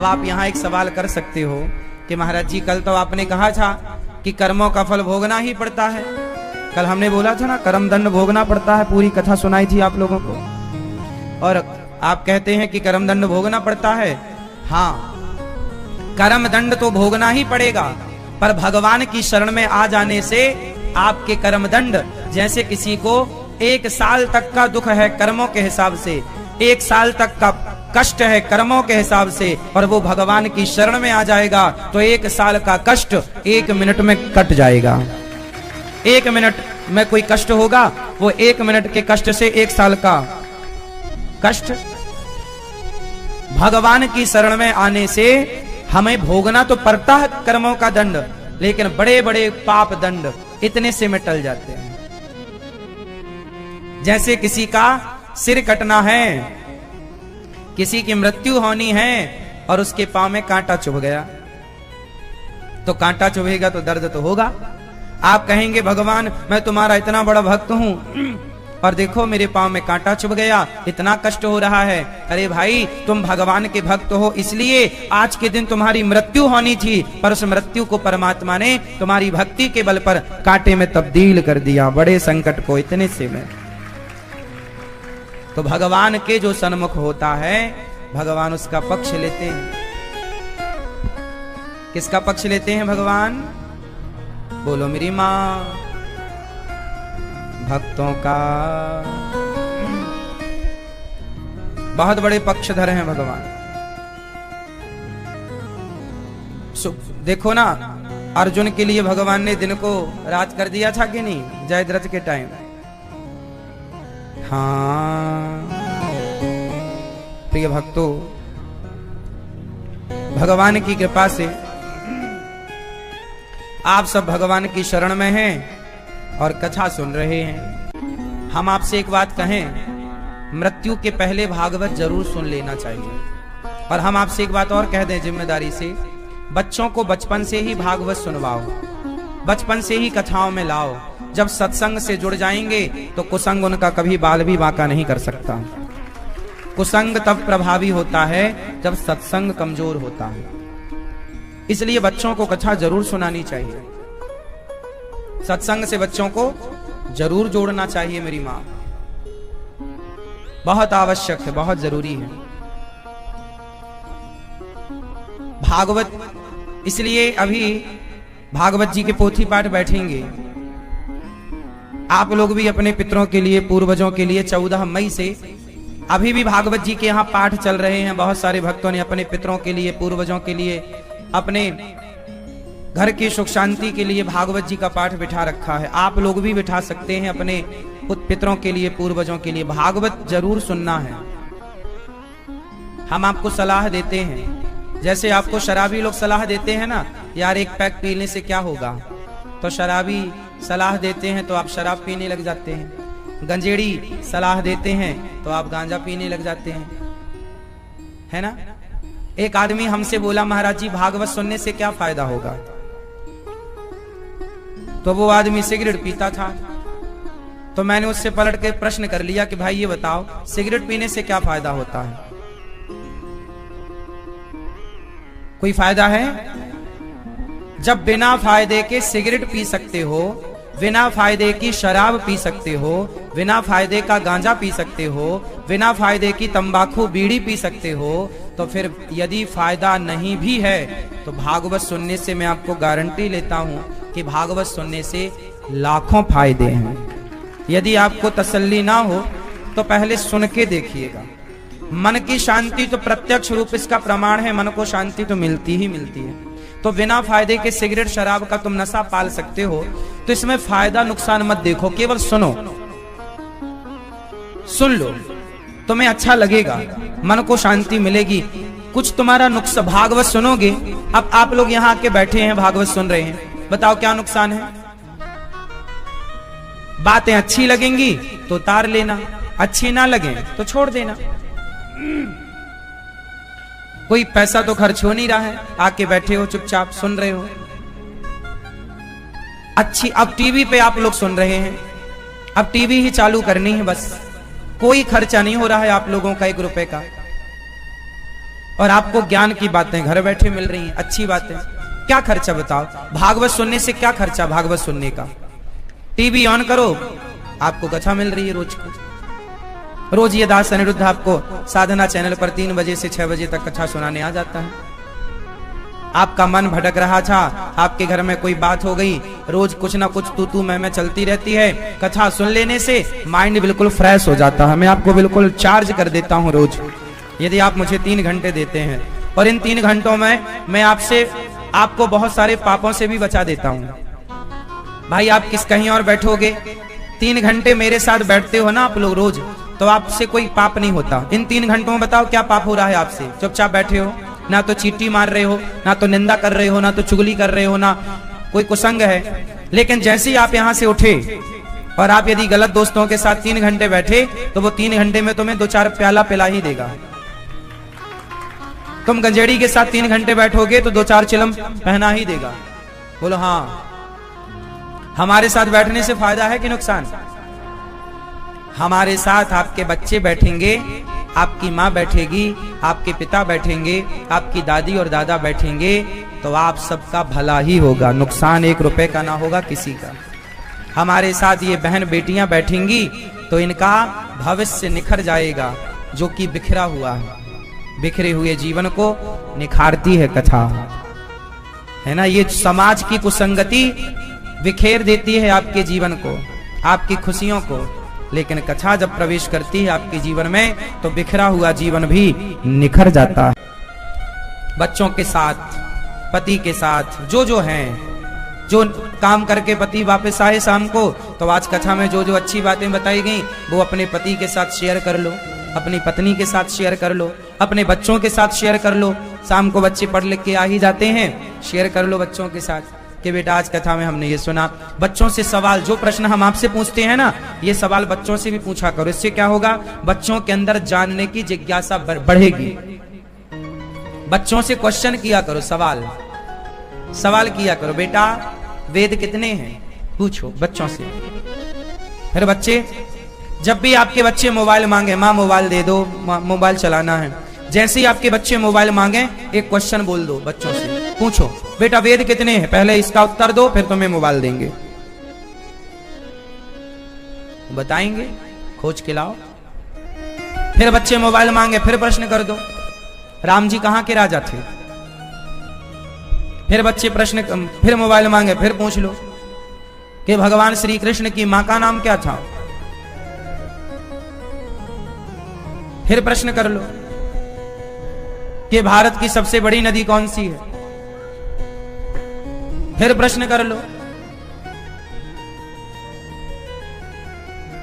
आप यहाँ एक सवाल कर सकते हो कि महाराज जी कल तो आपने कहा था कि कर्मों का फल भोगना ही पड़ता है। कल हमने बोला था ना कर्म दंड भोगना पड़ता है, पूरी कथा सुनाई थी आप लोगों को। और आप कहते हैं कि कर्म दंड भोगना पड़ता है। हाँ, कर्म दंड तो भोगना ही पड़ेगा, पर भगवान की शरण में आ जाने से आपके कर्म दंड, जैसे किसी को 1 साल तक का दुख है कर्मों के हिसाब से, 1 साल तक का कष्ट है कर्मों के हिसाब से, और वो भगवान की शरण में आ जाएगा तो 1 साल का कष्ट 1 मिनट में कट जाएगा। 1 मिनट में कोई कष्ट होगा, वो 1 मिनट के कष्ट से 1 साल का कष्ट। भगवान की शरण में आने से हमें भोगना तो पड़ता है कर्मों का दंड, लेकिन बड़े बड़े पाप दंड इतने से में टल जाते हैं। जैसे किसी का सिर कटना है, किसी की मृत्यु होनी है और उसके पांव में कांटा चुभ गया, तो कांटा चुभेगा तो दर्द तो होगा। आप कहेंगे भगवान मैं तुम्हारा इतना बड़ा भक्त हूं और देखो मेरे पांव में कांटा चुभ गया, इतना कष्ट हो रहा है। अरे भाई, तुम भगवान के भक्त हो इसलिए आज के दिन तुम्हारी मृत्यु होनी थी, पर उस मृत्यु को परमात्मा ने तुम्हारी भक्ति के बल पर कांटे में तब्दील कर दिया, बड़े संकट को इतने से में। तो भगवान के जो सन्मुख होता है, भगवान उसका पक्ष लेते हैं। किसका पक्ष लेते हैं भगवान? बोलो मेरी मां, भक्तों का। बहुत बड़े पक्षधर हैं भगवान। देखो ना, अर्जुन के लिए भगवान ने दिन को रात कर दिया था कि नहीं, जयद्रथ के टाइम। हाँ प्रिय भक्तों, भगवान की कृपा से आप सब भगवान की शरण में हैं और कथा सुन रहे हैं। हम आपसे एक बात कहें, मृत्यु के पहले भागवत जरूर सुन लेना चाहिए। और हम आपसे एक बात और कह दें जिम्मेदारी से, बच्चों को बचपन से ही भागवत सुनवाओ, बचपन से ही कथाओं में लाओ। जब सत्संग से जुड़ जाएंगे तो कुसंग उनका कभी बाल भी बांका नहीं कर सकता। कुसंग तब प्रभावी होता है जब सत्संग कमजोर होता है। इसलिए बच्चों को कथा जरूर सुनानी चाहिए, सत्संग से बच्चों को जरूर जोड़ना चाहिए मेरी मां, बहुत आवश्यक है, बहुत जरूरी है भागवत। इसलिए अभी भागवत जी के पोथी पाठ बैठेंगे। आप लोग भी अपने पितरों के लिए, पूर्वजों के लिए 14 मई से अभी भी भागवत जी के यहाँ पाठ चल रहे हैं। बहुत सारे भक्तों ने अपने पितरों के लिए, पूर्वजों के लिए, अपने घर की सुख शांति के लिए भागवत जी का पाठ बिठा रखा है। आप लोग भी बिठा सकते हैं अपने पितरों के लिए, पूर्वजों के लिए। भागवत जरूर सुनना है। हम आपको सलाह देते हैं, जैसे आपको शराबी लोग सलाह देते हैं ना, यार एक पैक पीने से क्या होगा, तो शराबी सलाह देते हैं तो आप शराब पीने लग जाते हैं। गंजेड़ी सलाह देते हैं तो आप गांजा पीने लग जाते हैं, है ना। एक आदमी हमसे बोला महाराज जी भागवत सुनने से क्या फायदा होगा, तो वो आदमी सिगरेट पीता था। तो मैंने उससे पलट के प्रश्न कर लिया कि भाई ये बताओ सिगरेट पीने से क्या फायदा होता है? कोई फायदा है? जब बिना फायदे के सिगरेट पी सकते हो, बिना फायदे की शराब पी सकते हो, बिना फायदे का गांजा पी सकते हो, बिना फायदे की तंबाकू बीड़ी पी सकते हो, तो फिर यदि फायदा नहीं भी है तो भागवत सुनने से मैं आपको गारंटी लेता हूं कि भागवत सुनने से लाखों फायदे हैं। यदि आपको तसल्ली ना हो तो पहले सुन के देखिएगा। मन की शांति तो प्रत्यक्ष रूप इसका प्रमाण है, मन को शांति तो मिलती ही मिलती है। तो बिना फायदे के सिगरेट शराब का तुम नशा पाल सकते हो, तो इसमें फायदा नुकसान मत देखो, केवल सुनो, सुन लो, तुम्हें अच्छा लगेगा, मन को शांति मिलेगी। कुछ तुम्हारा नुकसान, भागवत सुनोगे। अब आप लोग यहाँ आके बैठे हैं, भागवत सुन रहे हैं, बताओ क्या नुकसान है? बातें अच्छी लगेंगी तो उतार लेना, अच्छी ना लगे तो छोड़ देना। कोई पैसा तो खर्च हो नहीं रहा है, आके बैठे हो चुपचाप सुन रहे हो। अच्छी, अब टीवी पे आप लोग सुन रहे हैं, अब टीवी ही चालू करनी है बस, कोई खर्चा नहीं हो रहा है आप लोगों का 1 रुपए का। और आपको ज्ञान की बातें घर बैठे मिल रही हैं, अच्छी बातें। क्या खर्चा बताओ? भागवत सुनने से क्या खर्चा? भागवत सुनने का टीवी ऑन करो, आपको कथा मिल रही है रोज को। रोज ये दास अनिरुद्ध आपको साधना चैनल पर 3 बजे से 6 बजे तक कथा सुनाने आ जाता है। आपका मन भटक रहा था, आपके घर में कोई बात हो गई, रोज कुछ ना कुछ तू मैं चलती रहती है, कथा सुन लेने से माइंड बिल्कुल फ्रेश हो जाता है। मैं आपको बिल्कुल चार्ज कर देता हूँ रोज, यदि आप मुझे 3 घंटे देते हैं, और इन 3 घंटों में मैं आपको बहुत सारे पापों से भी बचा देता हूँ। भाई आप कहीं और बैठोगे, 3 घंटे मेरे साथ बैठते हो ना आप लोग रोज, तो आपसे कोई पाप नहीं होता। इन 3 घंटों में बताओ क्या पाप हो रहा है आपसे? चुपचाप बैठे हो, ना तो चींटी मार रहे हो, ना तो निंदा कर रहे हो, ना तो चुगली कर रहे हो, ना कोई कुसंग है। लेकिन जैसे ही आप यहाँ से उठे और आप यदि गलत दोस्तों के साथ 3 घंटे बैठे, तो वो 3 घंटे में तुम्हें 2-4 प्याला पिला ही देगा। तुम गंजेड़ी के साथ 3 घंटे बैठोगे तो 2-4 चिलम पहना ही देगा। बोलो हाँ। हमारे साथ बैठने से फायदा है कि नुकसान? हमारे साथ आपके बच्चे बैठेंगे, आपकी माँ बैठेगी, आपके पिता बैठेंगे, आपकी दादी और दादा बैठेंगे, तो आप सबका भला ही होगा, नुकसान 1 रुपए का ना होगा किसी का। हमारे साथ ये बहन बेटियां बैठेंगी तो इनका भविष्य निखर जाएगा, जो कि बिखरा हुआ है। बिखरे हुए जीवन को निखारती है कथा, है ना। ये समाज की कुसंगति बिखेर देती है आपके जीवन को, आपकी खुशियों को, लेकिन कथा जब प्रवेश करती है आपके जीवन में तो बिखरा हुआ जीवन भी निखर जाता है। बच्चों के साथ, पति के साथ, जो हैं, जो काम करके पति वापस आए शाम को, तो आज कथा में जो अच्छी बातें बताई गई वो अपने पति के साथ शेयर कर लो, अपनी पत्नी के साथ शेयर कर लो, अपने बच्चों के साथ शेयर कर लो। शाम को बच्चे पढ़ लिख के आ ही जाते हैं, शेयर कर लो बच्चों के साथ कि बेटा आज कथा में हमने ये सुना। बच्चों से सवाल, जो प्रश्न हम आपसे पूछते हैं ना, ये सवाल बच्चों से भी पूछा करो। इससे क्या होगा? बच्चों के अंदर जानने की जिज्ञासा बढ़ेगी। बच्चों से क्वेश्चन किया करो, सवाल किया करो। बेटा वेद कितने हैं? पूछो बच्चों से। फिर बच्चे, जब भी आपके बच्चे मोबाइल मांगे, माँ मोबाइल दे दो, मोबाइल चलाना है, जैसे ही आपके बच्चे मोबाइल मांगे एक क्वेश्चन बोल दो बच्चों से, पूछो बेटा वेद कितने हैं, पहले इसका उत्तर दो, फिर तुम्हें मोबाइल देंगे। बताएंगे, खोज के लाओ। फिर बच्चे मोबाइल मांगे, फिर प्रश्न कर दो, राम जी कहां के राजा थे? फिर बच्चे फिर मोबाइल मांगे, फिर पूछ लो कि भगवान श्री कृष्ण की मां का नाम क्या था? फिर प्रश्न कर लो कि भारत की सबसे बड़ी नदी कौन सी है? फिर प्रश्न कर लो।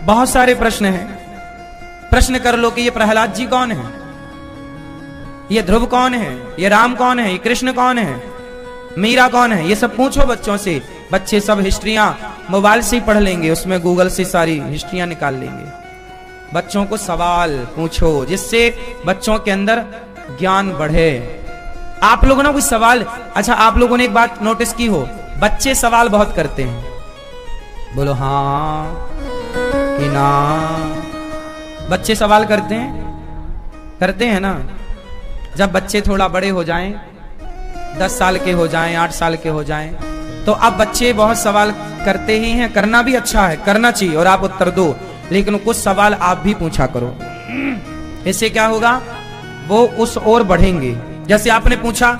बहुत सारे प्रश्न हैं। प्रश्न कर लो कि ये प्रहलाद जी कौन है, ये ध्रुव कौन है, ये राम कौन है, ये कृष्ण कौन है, मीरा कौन है, ये सब पूछो बच्चों से। बच्चे सब हिस्ट्रियां मोबाइल से ही पढ़ लेंगे, उसमें गूगल से सारी हिस्ट्रियां निकाल लेंगे। बच्चों को सवाल पूछो, जिससे बच्चों के अंदर ज्ञान बढ़े। आप लोगों ने कोई सवाल, अच्छा आप लोगों ने एक बात नोटिस की हो, बच्चे सवाल बहुत करते हैं। बोलो हाँ कि ना? बच्चे सवाल करते हैं ना। जब बच्चे थोड़ा बड़े हो जाएं, 10 साल के हो जाएं, 8 साल के हो जाएं, तो अब बच्चे बहुत सवाल करते ही हैं। करना भी अच्छा है, करना चाहिए और आप उत्तर दो, लेकिन कुछ सवाल आप भी पूछा करो। इससे क्या होगा? वो उस ओर बढ़ेंगे। जैसे आपने पूछा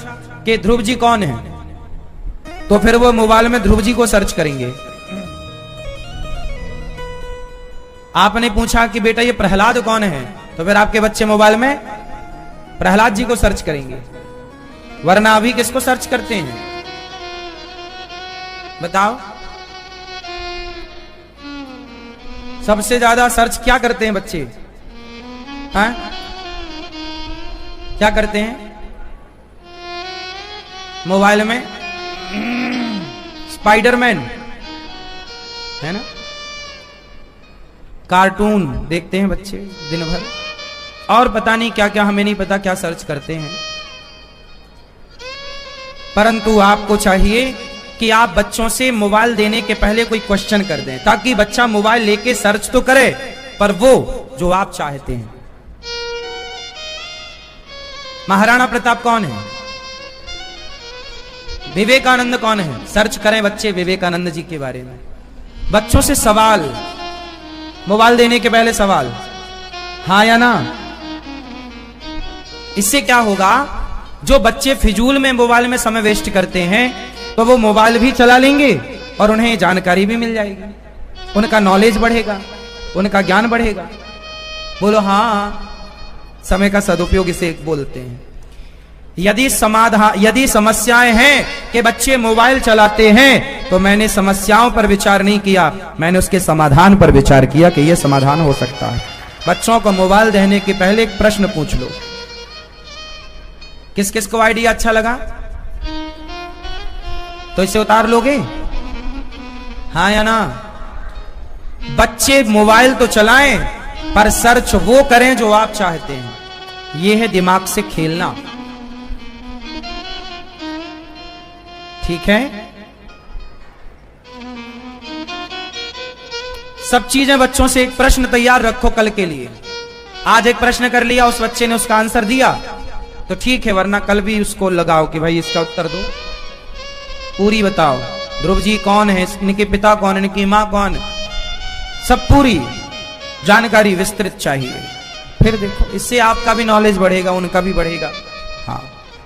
कि ध्रुव जी कौन है, तो फिर वो मोबाइल में ध्रुव जी को सर्च करेंगे। आपने पूछा कि बेटा ये प्रहलाद कौन है, तो फिर आपके बच्चे मोबाइल में प्रहलाद जी को सर्च करेंगे। वरना अभी किसको सर्च करते हैं बताओ? सबसे ज्यादा सर्च क्या करते हैं बच्चे? हाँ? क्या करते हैं मोबाइल में? स्पाइडरमैन, है ना, कार्टून देखते हैं बच्चे दिन भर, और पता नहीं क्या क्या, हमें नहीं पता क्या सर्च करते हैं। परंतु आपको चाहिए कि आप बच्चों से मोबाइल देने के पहले कोई क्वेश्चन कर दें, ताकि बच्चा मोबाइल लेके सर्च तो करे, पर वो जो आप चाहते हैं महाराणा प्रताप कौन है? विवेकानंद कौन है? सर्च करें बच्चे विवेकानंद जी के बारे में। बच्चों से सवाल, मोबाइल देने के पहले सवाल, हाँ या ना। इससे क्या होगा, जो बच्चे फिजूल में मोबाइल में समय वेस्ट करते हैं तो वो मोबाइल भी चला लेंगे और उन्हें जानकारी भी मिल जाएगी, उनका नॉलेज बढ़ेगा, उनका ज्ञान बढ़ेगा। बोलो हाँ, समय का सदुपयोग इसे बोलते हैं। यदि समस्याएं हैं कि बच्चे मोबाइल चलाते हैं तो मैंने समस्याओं पर विचार नहीं किया, मैंने उसके समाधान पर विचार किया कि यह समाधान हो सकता है। बच्चों को मोबाइल देने के पहले एक प्रश्न पूछ लो, किस किस को आइडिया अच्छा लगा तो इसे उतार लोगे, हाँ या ना। बच्चे मोबाइल तो चलाएं पर सर्च वो करें जो आप चाहते हैं। यह है दिमाग से खेलना, ठीक है। सब चीजें बच्चों से एक प्रश्न तैयार रखो कल के लिए। आज एक प्रश्न कर लिया, उस बच्चे ने उसका आंसर दिया तो ठीक है, वरना कल भी उसको लगाओ कि भाई इसका उत्तर दो, पूरी बताओ। ध्रुव जी कौन है, इनके पिता कौन है, इनकी मां कौन, सब पूरी जानकारी विस्तृत चाहिए। फिर देखो, इससे आपका भी नॉलेज बढ़ेगा, उनका भी बढ़ेगा। हाँ,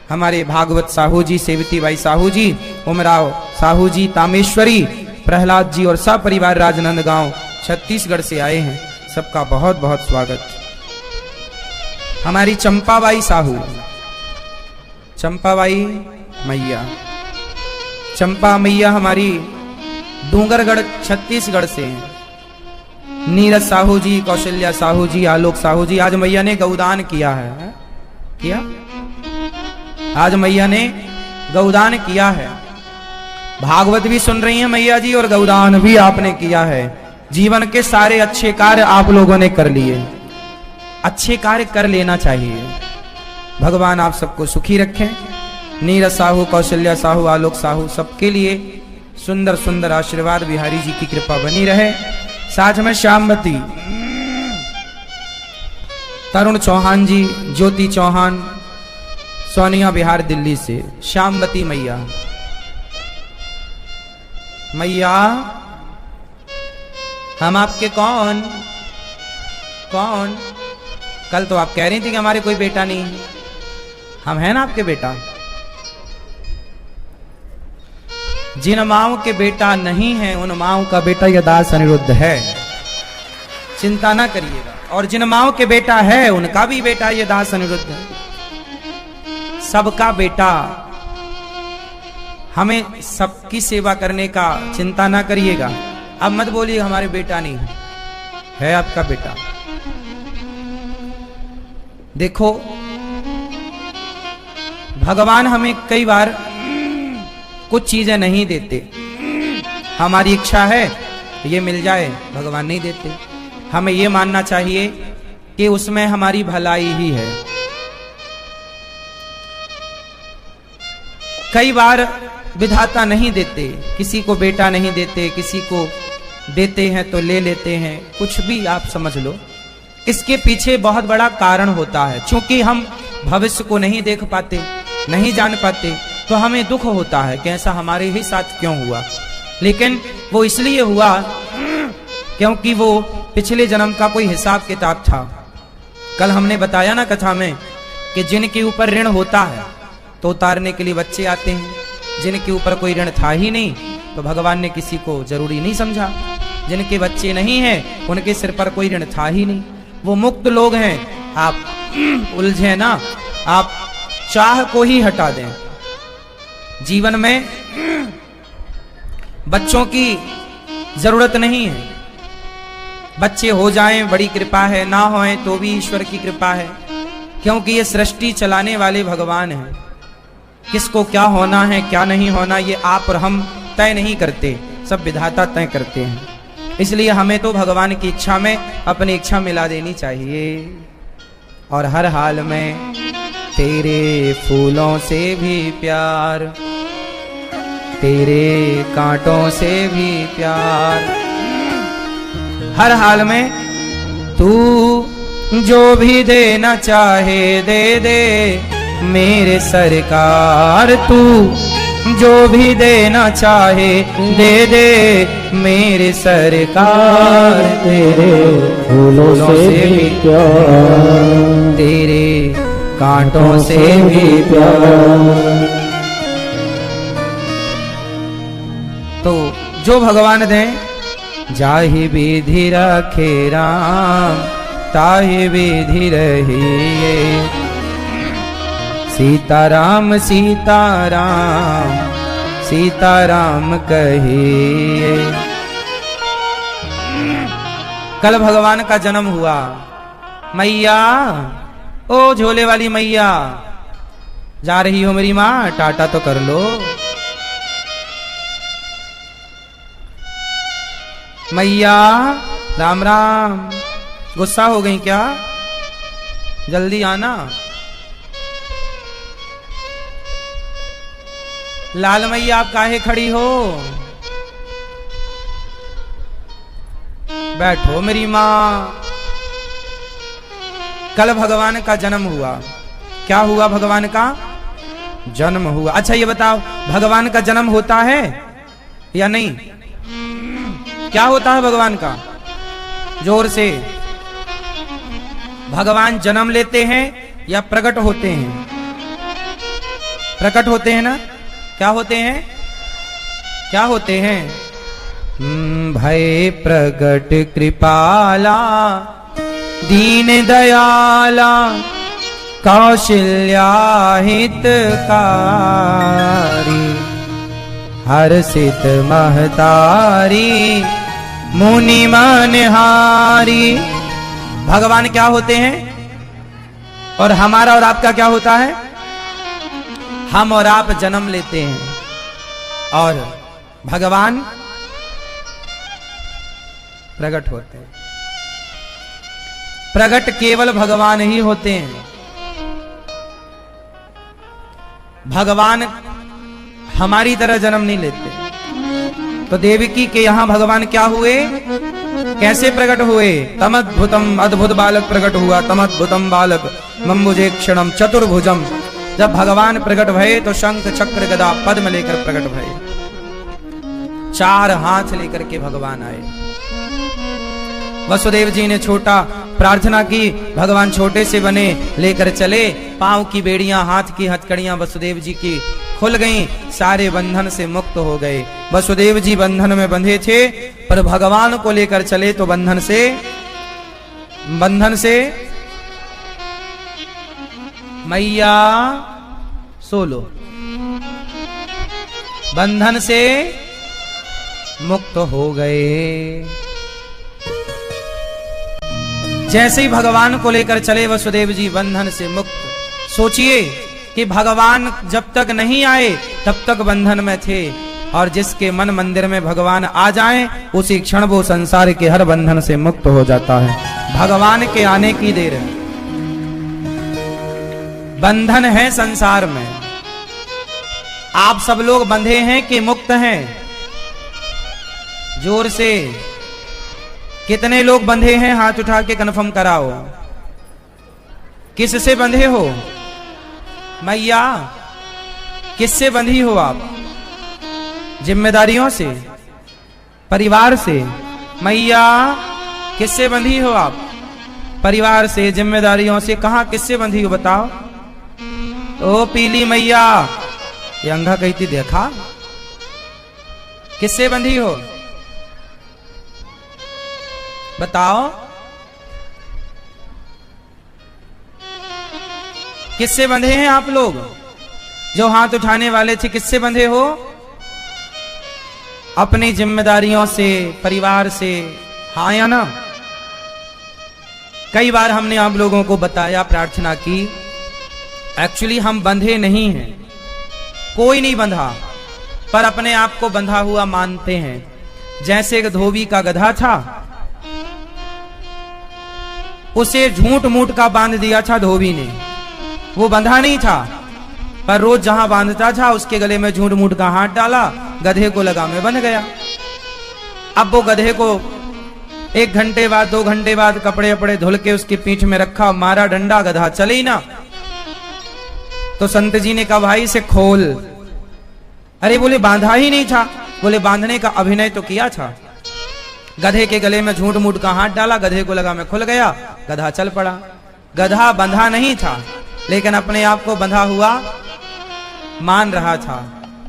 हमारे भागवत साहू जी, सेवती बाई साहू जी, उमराव साहू जी, तामेश्वरी, प्रहलाद जी और सपरिवार राजनंदगांव छत्तीसगढ़ से आए हैं, सबका बहुत बहुत स्वागत। हमारी चंपाबाई साहू, चंपाबाई मैया, चंपा मैया हमारी डूंगरगढ़ छत्तीसगढ़ से हैं। नीरज साहू जी, कौशल्या साहू जी, आलोक साहू जी। आज मैया ने गौदान किया है, किया, आज मैया ने गौदान किया है। भागवत भी सुन रही हैं मैया जी और गौदान भी आपने किया है। जीवन के सारे अच्छे कार्य आप लोगों ने कर लिए, अच्छे कार्य कर लेना चाहिए। भगवान आप सबको सुखी रखें। नीरज साहू, कौशल्या साहू, आलोक साहू, सबके लिए सुंदर सुंदर आशीर्वाद, बिहारी जी की कृपा बनी रहे। साथ में श्यामवती, तरुण चौहान जी, ज्योति चौहान, सोनिया बिहार दिल्ली से, श्यामवती मैया। मैया हम आपके कौन कौन, कल तो आप कह रही थी कि हमारे कोई बेटा नहीं है, हम हैं ना आपके बेटा। जिन माओं के बेटा नहीं है उन माओं का बेटा यह दास अनिरुद्ध है, चिंता ना करिएगा। और जिन माओं के बेटा है उनका भी बेटा यह दास अनिरुद्ध है, सबका बेटा। हमें सबकी सेवा करने का चिंता ना करिएगा। अब मत बोलिए हमारे बेटा नहीं है आपका बेटा। देखो भगवान हमें कई बार कुछ चीजें नहीं देते, हमारी इच्छा है ये मिल जाए, भगवान नहीं देते। हमें ये मानना चाहिए कि उसमें हमारी भलाई ही है। कई बार विधाता नहीं देते, किसी को बेटा नहीं देते, किसी को देते हैं तो ले लेते हैं, कुछ भी आप समझ लो। इसके पीछे बहुत बड़ा कारण होता है। क्योंकि हम भविष्य को नहीं देख पाते, नहीं जान पाते, तो हमें दुख होता है कि ऐसा हमारे ही साथ क्यों हुआ। लेकिन वो इसलिए हुआ क्योंकि वो पिछले जन्म का कोई हिसाब किताब था। कल हमने बताया ना कथा में कि जिनके ऊपर ऋण होता है तो उतारने के लिए बच्चे आते हैं, जिनके ऊपर कोई ऋण था ही नहीं तो भगवान ने किसी को जरूरी नहीं समझा। जिनके बच्चे नहीं हैं उनके सिर पर कोई ऋण था ही नहीं, वो मुक्त लोग हैं। आप उलझे ना, आप चाह को ही हटा दें। जीवन में बच्चों की जरूरत नहीं है, बच्चे हो जाएं बड़ी कृपा है, ना होएं तो भी ईश्वर की कृपा है। क्योंकि ये सृष्टि चलाने वाले भगवान हैं। किसको क्या होना है क्या नहीं होना ये आप और हम तय नहीं करते, सब विधाता तय करते हैं। इसलिए हमें तो भगवान की इच्छा में अपनी इच्छा मिला देनी चाहिए। और हर हाल में तेरे फूलों से भी प्यार, तेरे कांटों से भी प्यार, हर हाल में तू जो भी देना चाहे दे दे, मेरे सरकार तू जो भी देना चाहे दे दे मेरे सरकार। तेरे फूलों से भी प्यार, तेरे कांटों से भी प्यार। तो जो भगवान दें, जाहि विधि रखे राम ताहि विधि रहिए। सीताराम सीताराम सीताराम कहिए। कल भगवान का जन्म हुआ। मैया, ओ झोले वाली मैया, जा रही हो मेरी माँ, टाटा तो कर लो। मैया राम राम, गुस्सा हो गई क्या? जल्दी आना। लाल मैया आप काहे खड़ी हो? बैठो मेरी माँ। कल भगवान का जन्म हुआ। क्या हुआ? भगवान का जन्म हुआ। अच्छा ये बताओ, भगवान का जन्म होता है या नहीं? क्या होता है भगवान का? जोर से। भगवान जन्म लेते हैं या प्रकट होते हैं? प्रकट होते हैं ना? क्या होते हैं? क्या होते हैं? भय प्रकट कृपाला दीन दयाला कौशल्या हितकारी हर्षित महतारी मुनि मनहारी। भगवान क्या होते हैं? और हमारा और आपका क्या होता है? हम और आप जन्म लेते हैं और भगवान प्रकट होते हैं। प्रकट केवल भगवान ही होते हैं। भगवान हमारी तरह जन्म नहीं लेते। तो देवकी के यहां भगवान क्या हुए? कैसे प्रकट हुए? तमद्भुतम, अद्भुत बालक प्रकट हुआ। तमद्भुतम बालक मम्बुजे क्षणम चतुर्भुजम। जब भगवान प्रकट भये तो शंख चक्र गदा पद्म लेकर प्रकट भये। 4 हाथ लेकर के भगवान आए। वसुदेव जी ने छोटा प्रार्थना की, भगवान छोटे से बने, लेकर चले। पांव की बेड़ियां, हाथ की हथकड़ियां वसुदेव जी की खुल गईं, सारे बंधन से मुक्त हो गए। वसुदेव जी बंधन में बंधे थे, पर भगवान को लेकर चले तो बंधन से मैया सोलो, बंधन से मुक्त हो गए। जैसे ही भगवान को लेकर चले वसुदेव जी बंधन से मुक्त। सोचिए कि भगवान जब तक नहीं आए तब तक बंधन में थे, और जिसके मन मंदिर में भगवान आ जाएं उसी क्षण वो संसार के हर बंधन से मुक्त हो जाता है। भगवान के आने की देर है। बंधन है संसार में। आप सब लोग बंधे हैं कि मुक्त हैं? जोर से। कितने लोग बंधे हैं? हाथ उठा के कन्फर्म कराओ। किससे बंधे हो? मैया, किससे बंधी हो आप? जिम्मेदारियों से, परिवार से। मैया, किससे बंधी हो आप? परिवार से, जिम्मेदारियों से। कहां किससे बंधी हो बताओ? ओ पीली मैया, ये अंधा कहती देखा। किससे बंधी हो बताओ? किससे बंधे हैं आप लोग? जो हाथ उठाने वाले थे, किससे बंधे हो? अपनी जिम्मेदारियों से, परिवार से। हाँ या ना? कई बार हमने आप लोगों को बताया, प्रार्थना की, एक्चुअली हम बंधे नहीं हैं। कोई नहीं बंधा, पर अपने आप को बंधा हुआ मानते हैं। जैसे एक धोबी का गधा था, उसे झूठ मूठ का बांध दिया था धोबी ने। वो बंधा नहीं था, पर रोज जहां बांधता था उसके गले में झूठ मूठ का हाथ डाला, गधे को लगा में बंध गया। अब वो गधे को 1 घंटे बाद, 2 घंटे बाद कपड़े वपड़े धुल के उसकी पीठ में रखा, मारा डंडा, गधा चले ही ना। तो संत जी ने कहा भाई इसे खोल। अरे बोले बांधा ही नहीं था। बोले बांधने का अभिनय तो किया था। गधे के गले में झूठ मूठ का हाथ डाला, गधे को लगा मैं खुल गया, गधा चल पड़ा। गधा बंधा नहीं था, लेकिन अपने आप को बंधा हुआ मान रहा था।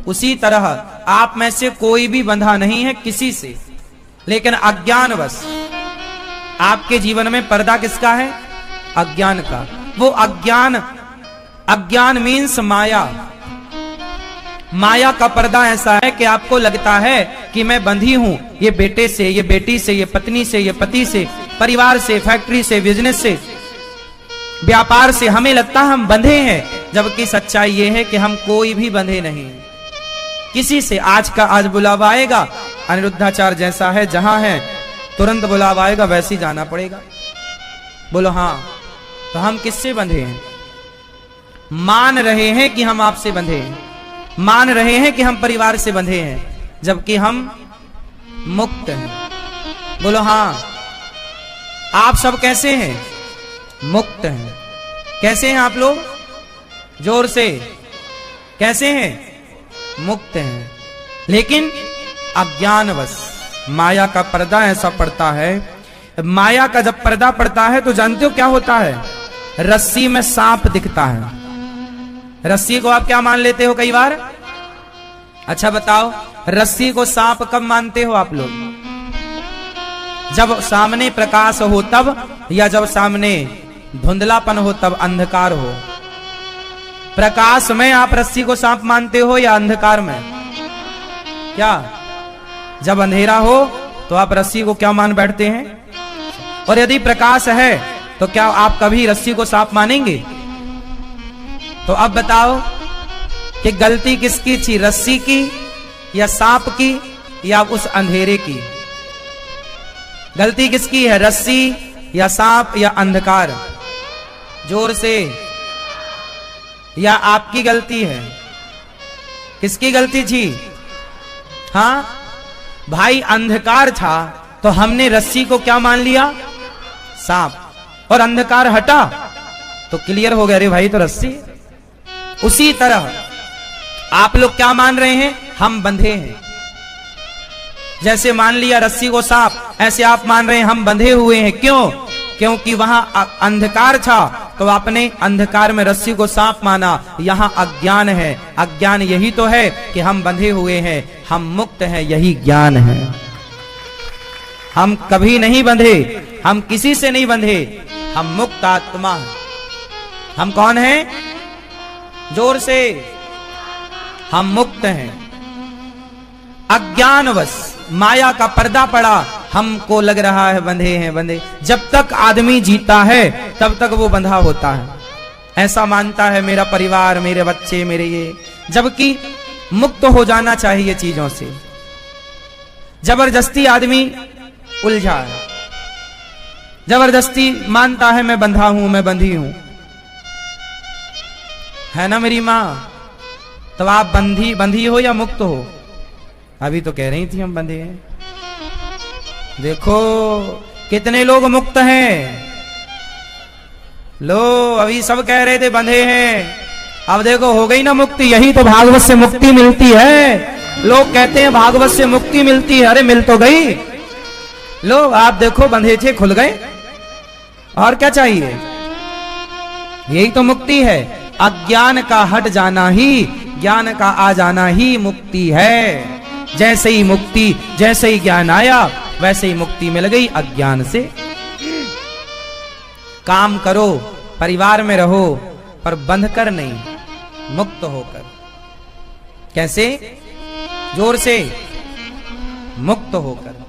उसी तरह आप में से कोई भी बंधा नहीं है किसी से, लेकिन अज्ञानवश आपके जीवन में पर्दा किसका है? अज्ञान का। वो अज्ञान मीन्स माया। माया का पर्दा ऐसा है कि आपको लगता है कि मैं बंधी हूं, ये बेटे से, ये बेटी से, ये पत्नी से, ये पति से, परिवार से, फैक्ट्री से, बिजनेस से, व्यापार से। हमें लगता है हम बंधे हैं, जबकि सच्चाई ये है कि हम कोई भी बंधे नहीं किसी से। आज का आज बुलावा आएगा, अनिरुद्धाचार्य जैसा है जहां है तुरंत बुलावा आएगा, वैसे ही जाना पड़ेगा। बोलो हाँ, तो हम किससे बंधे हैं? मान रहे हैं कि हम आपसे बंधे हैं, मान रहे हैं कि हम परिवार से बंधे हैं, जबकि हम मुक्त हैं। बोलो हाँ। आप सब कैसे हैं? मुक्त हैं। कैसे हैं आप लोग? जोर से। कैसे हैं? मुक्त हैं। लेकिन अज्ञानवश माया का पर्दा ऐसा पड़ता है। माया का जब पर्दा पड़ता है तो जानते हो क्या होता है? रस्सी में सांप दिखता है। रस्सी को आप क्या मान लेते हो कई बार? अच्छा बताओ, रस्सी को सांप कब मानते हो आप लोग? जब सामने प्रकाश हो तब, या जब सामने धुंधलापन हो तब, अंधकार हो। प्रकाश में आप रस्सी को सांप मानते हो या अंधकार में? क्या? जब अंधेरा हो तो आप रस्सी को क्या मान बैठते हैं? और यदि प्रकाश है तो क्या आप कभी रस्सी को सांप मानेंगे? तो अब बताओ कि गलती किसकी थी, रस्सी की या सांप की या उस अंधेरे की? गलती किसकी है, रस्सी या सांप या अंधकार? जोर से। या आपकी गलती है? किसकी गलती थी? हाँ भाई, अंधकार था तो हमने रस्सी को क्या मान लिया? सांप। और अंधकार हटा तो क्लियर हो गया, अरे भाई तो रस्सी। उसी तरह आप लोग क्या मान रहे हैं? हम बंधे हैं। जैसे मान लिया रस्सी को सांप, ऐसे आप मान रहे हैं हम बंधे हुए हैं। क्यों? क्योंकि वहां अंधकार था तो आपने अंधकार में रस्सी को सांप माना। यहां अज्ञान है। अज्ञान यही तो है कि हम बंधे हुए हैं, हम मुक्त हैं, यही ज्ञान है। हम कभी नहीं बंधे, हम किसी से नहीं बंधे, हम मुक्त आत्मा हैं। हम कौन हैं? जोर से। हम मुक्त हैं। अज्ञानवश माया का पर्दा पड़ा, हमको लग रहा है बंधे हैं, बंधे। जब तक आदमी जीता है तब तक वो बंधा होता है, ऐसा मानता है मेरा परिवार, मेरे बच्चे, मेरे ये। जबकि मुक्त हो जाना चाहिए चीजों से। जबरदस्ती आदमी उलझा है, जबरदस्ती मानता है मैं बंधा हूं, मैं बंधी हूं। है ना मेरी माँ? तो आप बंधी हो या मुक्त हो? अभी तो कह रही थी हम बंधे हैं। देखो कितने लोग मुक्त हैं। लो अभी सब कह रहे थे बंधे हैं, अब देखो हो गई ना मुक्ति। यही तो भागवत से मुक्ति मिलती है। लोग कहते हैं भागवत से मुक्ति मिलती है, अरे मिल तो गई। लो आप देखो बंधे थे, खुल गए, और क्या चाहिए? यही तो मुक्ति है। अज्ञान का हट जाना ही, ज्ञान का आ जाना ही मुक्ति है। जैसे ही मुक्ति, जैसे ही ज्ञान आया वैसे ही मुक्ति मिल गई अज्ञान से। काम करो, परिवार में रहो, पर बंध कर नहीं, मुक्त होकर। कैसे? जोर से। मुक्त होकर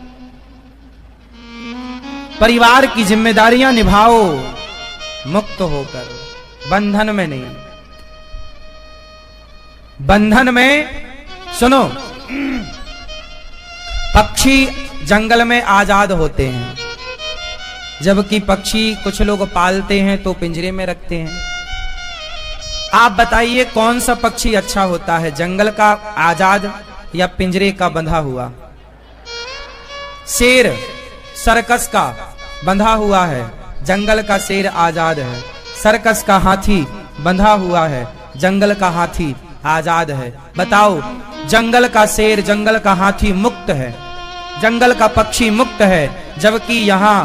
परिवार की जिम्मेदारियां निभाओ, मुक्त होकर, बंधन में नहीं। बंधन में सुनो, पक्षी जंगल में आजाद होते हैं, जबकि पक्षी कुछ लोग पालते हैं तो पिंजरे में रखते हैं। आप बताइए कौन सा पक्षी अच्छा होता है, जंगल का आजाद या पिंजरे का बंधा हुआ? शेर सर्कस का बंधा हुआ है, जंगल का शेर आजाद है। सर्कस का हाथी बंधा हुआ है, जंगल का हाथी आजाद है। बताओ, जंगल का शेर, जंगल का हाथी मुक्त है, जंगल का पक्षी मुक्त है, जबकि यहां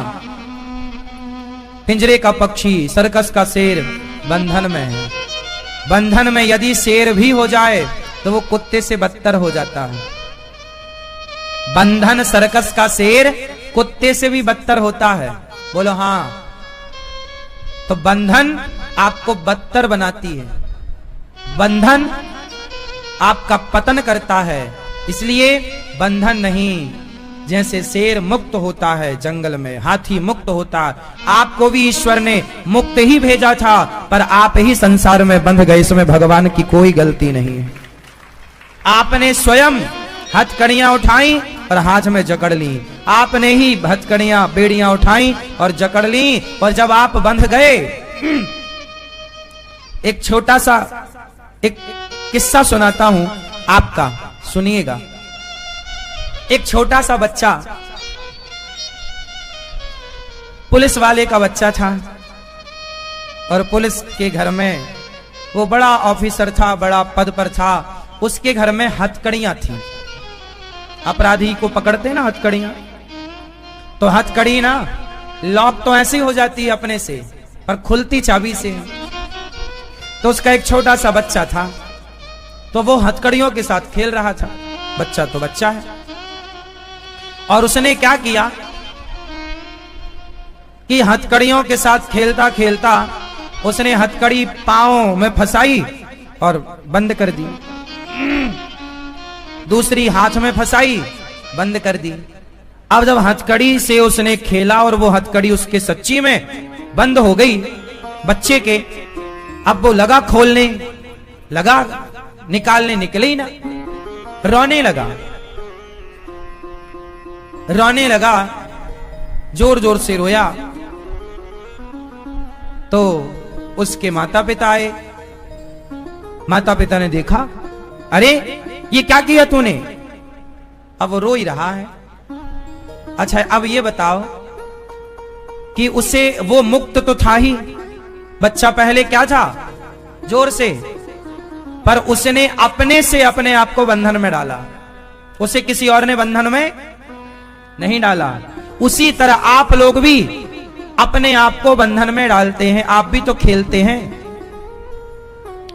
पिंजरे का पक्षी, सर्कस का शेर बंधन में है। बंधन में यदि शेर भी हो जाए तो वो कुत्ते से बदतर हो जाता है। बंधन सर्कस का शेर कुत्ते से भी बदतर होता है। बोलो हां। तो बंधन आपको बदतर बनाती है, बंधन आपका पतन करता है। इसलिए बंधन नहीं। जैसे शेर मुक्त होता है जंगल में, हाथी मुक्त होता है, आपको भी ईश्वर ने मुक्त ही भेजा था, पर आप ही संसार में बंध गए। इसमें भगवान की कोई गलती नहीं है। आपने स्वयं हथकड़ियां उठाई और हाथ में जकड़ ली। आपने ही हथकड़ियां, बेड़ियां उठाई और जकड़ ली। और जब आप बंध गए, एक छोटा सा एक किस्सा सुनाता हूं आपका, सुनिएगा। एक छोटा सा बच्चा, पुलिस वाले का बच्चा था, और पुलिस के घर में वो बड़ा ऑफिसर था, बड़ा पद पर था। उसके घर में हथकड़ियां थी। अपराधी को पकड़ते ना हथकड़ियां, तो हथकड़ी ना लॉक तो ऐसी हो जाती है अपने से, पर खुलती चाबी से। तो उसका एक छोटा सा बच्चा था, तो वो हथकड़ियों के साथ खेल रहा था। बच्चा तो बच्चा है। और उसने क्या किया कि हथकड़ियों के साथ खेलता खेलता उसने हथकड़ी पांव में फंसाई और बंद कर दी, दूसरी हाथ में फंसाई, बंद कर दी। अब जब हथकड़ी से उसने खेला और वो हथकड़ी उसके सच्ची में बंद हो गई बच्चे के, अब वो लगा खोलने, लगा निकालने, निकले ही ना, रोने लगा, रोने लगा, जोर जोर से रोया। तो उसके माता पिता आए। माता पिता ने देखा, अरे ये क्या किया तूने? अब वो रो ही रहा है। अच्छा, अब ये बताओ कि उसे, वो मुक्त तो था ही, बच्चा पहले क्या था? जोर से, पर उसने अपने से अपने आप को बंधन में डाला। उसे किसी और ने बंधन में नहीं डाला। उसी तरह आप लोग भी अपने आप को बंधन में डालते हैं। आप भी तो खेलते हैं।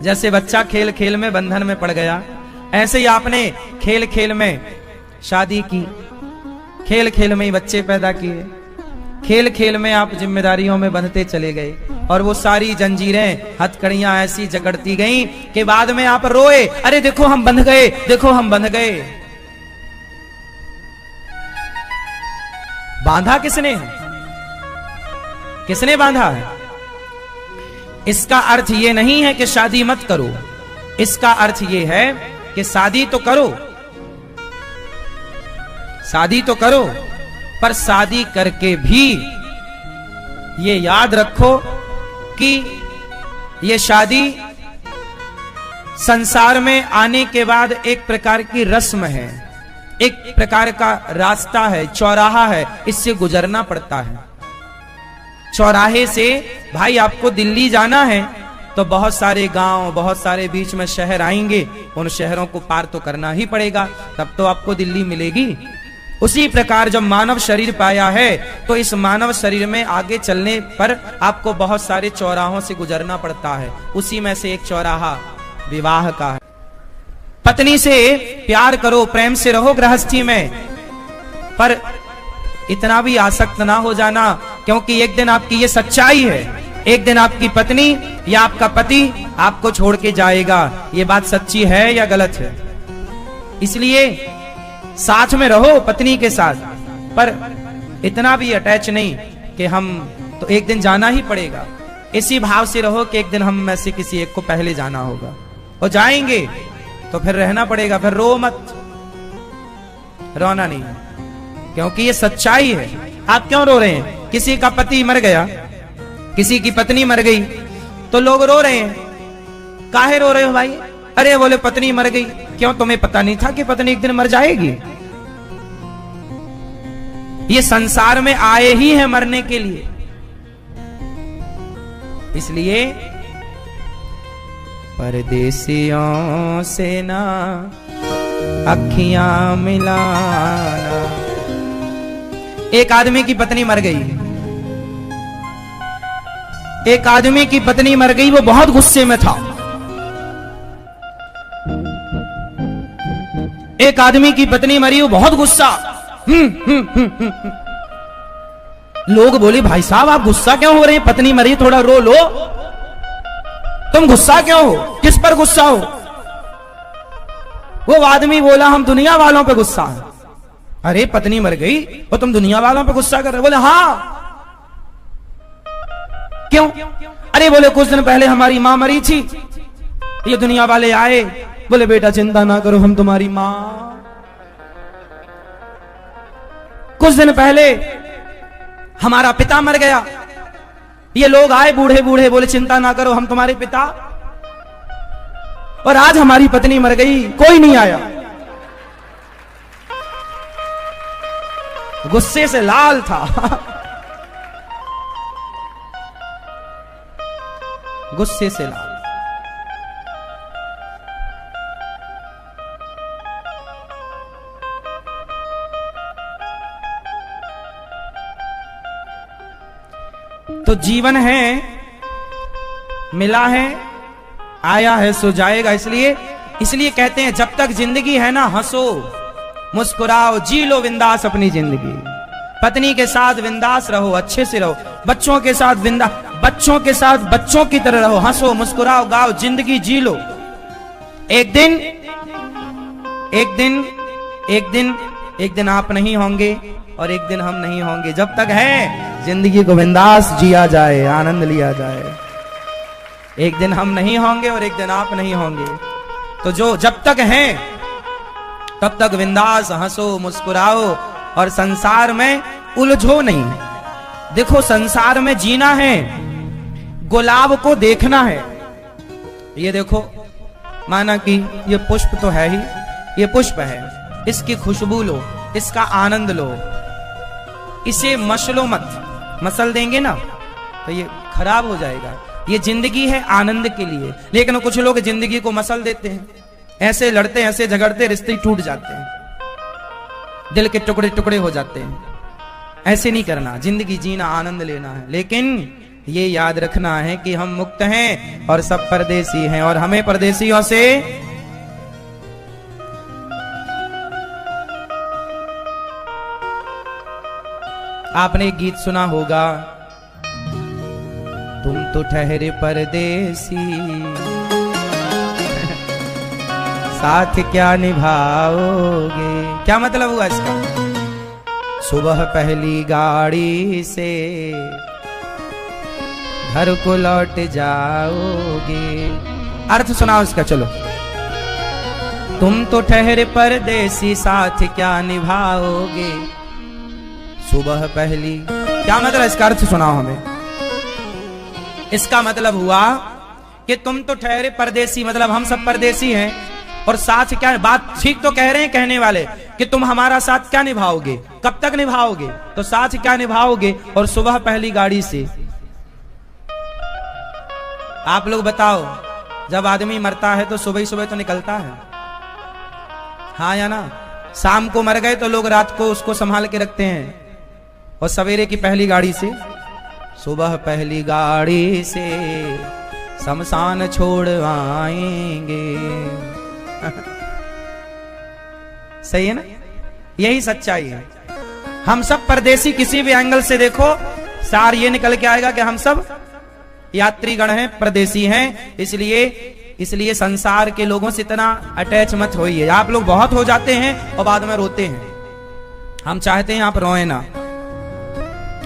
जैसे बच्चा खेल खेल में बंधन में पड़ गया, ऐसे ही आपने खेल खेल में शादी की, खेल खेल में ही बच्चे पैदा किए, खेल खेल में आप जिम्मेदारियों में बंधते चले गए, और वो सारी जंजीरें, हथकड़ियां ऐसी जकड़ती गईं कि बाद में आप रोए, अरे देखो हम बंध गए, देखो हम बंध गए। बांधा किसने है? किसने बांधा है? इसका अर्थ ये नहीं है कि शादी मत करो। इसका अर्थ ये है कि शादी तो करो, शादी तो करो, पर शादी करके भी ये याद रखो कि ये शादी संसार में आने के बाद एक प्रकार की रस्म है, एक प्रकार का रास्ता है, चौराहा है, इससे गुजरना पड़ता है। चौराहे से भाई आपको दिल्ली जाना है तो बहुत सारे गांव, बहुत सारे बीच में शहर आएंगे, उन शहरों को पार तो करना ही पड़ेगा, तब तो आपको दिल्ली मिलेगी। उसी प्रकार जब मानव शरीर पाया है तो इस मानव शरीर में आगे चलने पर आपको बहुत सारे चौराहों से गुजरना पड़ता है। उसी में से एक चौराहा विवाह का है। पत्नी से प्यार करो, प्रेम से रहो गृहस्थी में, पर इतना भी आसक्त ना हो जाना, क्योंकि एक दिन आपकी ये सच्चाई है, एक दिन आपकी पत्नी या आपका पति आपको छोड़ के जाएगा। ये बात सच्ची है या गलत है? इसलिए साथ में रहो पत्नी के साथ, पर इतना भी अटैच नहीं कि हम तो एक दिन जाना ही पड़ेगा। इसी भाव से रहो कि एक दिन हम में से किसी एक को पहले जाना होगा, और जाएंगे तो फिर रहना पड़ेगा। फिर रो मत, रोना नहीं, क्योंकि ये सच्चाई है। आप क्यों रो रहे हैं? किसी का पति मर गया, किसी की पत्नी मर गई, तो लोग रो रहे हैं। काहे रो रहे हो भाई? अरे बोले पत्नी मर गई। क्यों, तुम्हें पता नहीं था कि पत्नी एक दिन मर जाएगी? ये संसार में आए ही है मरने के लिए। इसलिए परदेसियों से ना अखियां मिलाना। एक आदमी की पत्नी मर गई, एक आदमी की पत्नी मर गई, वो बहुत गुस्से में था। एक आदमी की पत्नी मरी, वो बहुत गुस्सा। लोग बोले भाई साहब आप गुस्सा क्यों हो रहे हैं, पत्नी मरी थोड़ा रो लो, तुम गुस्सा क्यों हो, किस पर गुस्सा हो? वो आदमी बोला हम दुनिया वालों पे गुस्सा है। अरे पत्नी मर गई और तुम दुनिया वालों पे गुस्सा कर रहे हो? बोले हाँ। क्यों? अरे बोले कुछ दिन पहले हमारी मां मरी थी, ये दुनिया वाले आए, बोले बेटा चिंता ना करो हम तुम्हारी मां। कुछ दिन पहले हमारा पिता मर गया, ये लोग आए बूढ़े बूढ़े, बोले चिंता ना करो हम तुम्हारे पिता। और आज हमारी पत्नी मर गई, कोई नहीं आया। गुस्से से लाल था। गुस्से से लाल। तो जीवन है, मिला है, आया है सो जाएगा। इसलिए कहते हैं जब तक जिंदगी है ना हंसो मुस्कुराओ, जी लो बिंदास अपनी जिंदगी। पत्नी के साथ बिंदास रहो, अच्छे से रहो, बच्चों के साथ बच्चों के साथ बच्चों की तरह रहो, हंसो मुस्कुराओ, गाओ, जिंदगी जी लो। एक दिन आप नहीं होंगे और एक दिन हम नहीं होंगे। जब तक है जिंदगी को बिंदास जिया जाए, आनंद लिया जाए। एक दिन हम नहीं होंगे और एक दिन आप नहीं होंगे। तो जो जब तक है तब तक बिंदास हंसो मुस्कुराओ और संसार में उलझो नहीं। देखो संसार में जीना है, गुलाब को देखना है। ये देखो माना कि ये पुष्प तो है ही, ये पुष्प है, इसकी खुशबू लो, इसका आनंद लो, इसे मसलो मत। मसल देंगे ना तो ये खराब हो जाएगा। ये जिंदगी है आनंद के लिए, लेकिन कुछ लोग जिंदगी को मसल देते हैं, ऐसे लड़ते हैं, ऐसे झगड़ते, रिश्ते टूट जाते हैं, दिल के टुकड़े टुकड़े हो जाते हैं। ऐसे नहीं करना, जिंदगी जीना, आनंद लेना है। लेकिन ये याद रखना है कि हम मुक्त हैं और सब परदेसी हैं, और हमें परदेसियों से आपने एक गीत सुना होगा, तुम तो ठहरे परदेसी साथ क्या निभाओगे। क्या मतलब हुआ इसका? सुबह पहली गाड़ी से घर को लौट जाओगे। अर्थ सुनाओ इसका, चलो। तुम तो ठहरे परदेसी साथ क्या निभाओगे, सुबह पहली। क्या मतलब इसका अर्थ सुनाओ हमें। इसका मतलब हुआ कि तुम तो ठहरे परदेसी, मतलब हम सब परदेसी हैं, और साथ क्या, बात ठीक तो कह रहे हैं कहने वाले कि तुम हमारा साथ क्या निभाओगे, कब तक निभाओगे, तो साथ क्या निभाओगे, और सुबह पहली गाड़ी से। आप लोग बताओ, जब आदमी मरता है तो सुबह ही सुबह तो निकलता है, हाँ या ना? शाम को मर गए तो लोग रात को उसको संभाल के रखते हैं, और सवेरे की पहली गाड़ी से, सुबह पहली गाड़ी से शमशान छोड़ आएंगे। सही है ना? यही सच्चाई है। हम सब परदेसी, किसी भी एंगल से देखो सार ये निकल के आएगा कि हम सब यात्रीगण हैं, परदेसी हैं। इसलिए संसार के लोगों से इतना अटैच मत होइए। आप लोग बहुत हो जाते हैं और बाद में रोते हैं। हम चाहते हैं आप रोए ना,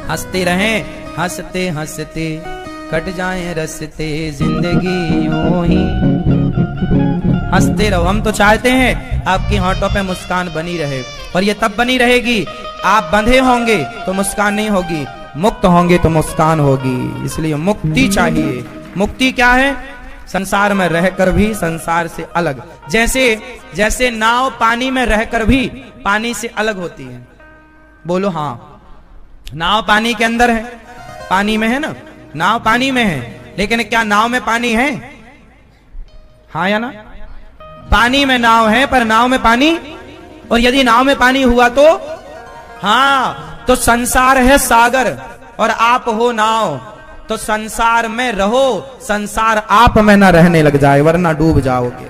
हंसते रहें, हंसते हंसते कट जाए रस्ते, जिंदगी यूं ही हंसते रहो। हम तो चाहते हैं आपकी होंठों पे मुस्कान बनी रहे, और ये तब बनी रहेगी आप बंधे होंगे तो मुस्कान नहीं होगी, मुक्त होंगे तो मुस्कान होगी। इसलिए मुक्ति चाहिए। मुक्ति क्या है? संसार में रहकर भी संसार से अलग। जैसे नाव पानी में रहकर भी पानी से अलग होती है। बोलो हाँ। नाव पानी के अंदर है, पानी में है ना, नाव पानी में है, लेकिन क्या नाव में पानी है? हाँ या ना? पानी में नाव है पर नाव में पानी, और यदि नाव में पानी हुआ तो हाँ, तो संसार है सागर और आप हो नाव, तो संसार में रहो, संसार आप में ना रहने लग जाए वरना डूब जाओगे।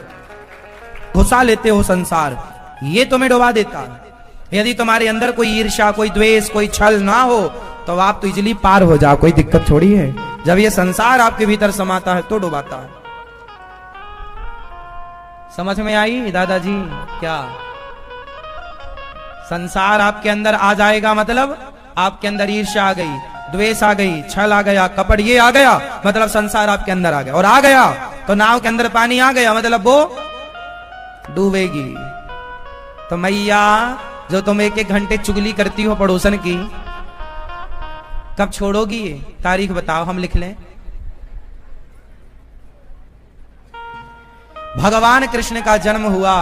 घुसा लेते हो संसार, ये तुम्हें डुबा देता है। यदि तुम्हारे अंदर कोई ईर्ष्या, कोई द्वेष, कोई छल ना हो तो आप तो इजीली पार हो जाओ, कोई दिक्कत थोड़ी है। जब ये संसार आपके भीतर समाता है तो डुबाता है। समझ में आई दादाजी? क्या संसार आपके अंदर आ जाएगा मतलब आपके अंदर ईर्ष्या आ गई, द्वेष आ गई, छल आ गया, कपट ये आ गया, मतलब संसार आपके अंदर आ गया। और आ गया तो नाव के अंदर पानी आ गया, मतलब वो डूबेगी। तो मैया जो तुम एक एक घंटे चुगली करती हो पड़ोसन की, कब छोड़ोगी? ये तारीख बताओ, हम लिख लें। भगवान कृष्ण का जन्म हुआ,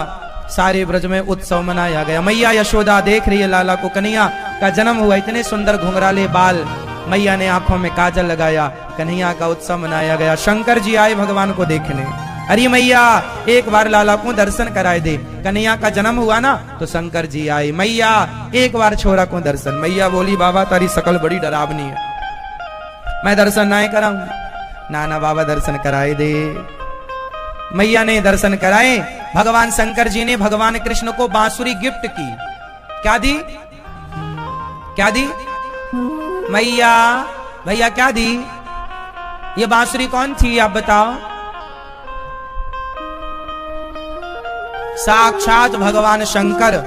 सारे ब्रज में उत्सव मनाया गया। मैया यशोदा देख रही है लाला को, कन्हैया का जन्म हुआ, इतने सुंदर घुंघराले बाल, मैया ने आंखों में काजल लगाया, कन्हैया का उत्सव मनाया गया। शंकर जी आए भगवान को देखने, अरे मैया एक बार लाला को दर्शन कराए दे। कन्हैया का जन्म हुआ ना तो शंकर जी आए, मैया एक बार छोरा को दर्शन। मैया बोली बाबा तारी शकल बड़ी डरावनी है, मैं दर्शन ना कराऊं। ना बाबा दर्शन कराए दे। मैया ने दर्शन कराए। भगवान शंकर जी ने भगवान कृष्ण को बांसुरी गिफ्ट की। क्या दी? क्या दी? मैया भैया क्या दी? ये बांसुरी कौन थी आप बताओ? साक्षात भगवान शंकर।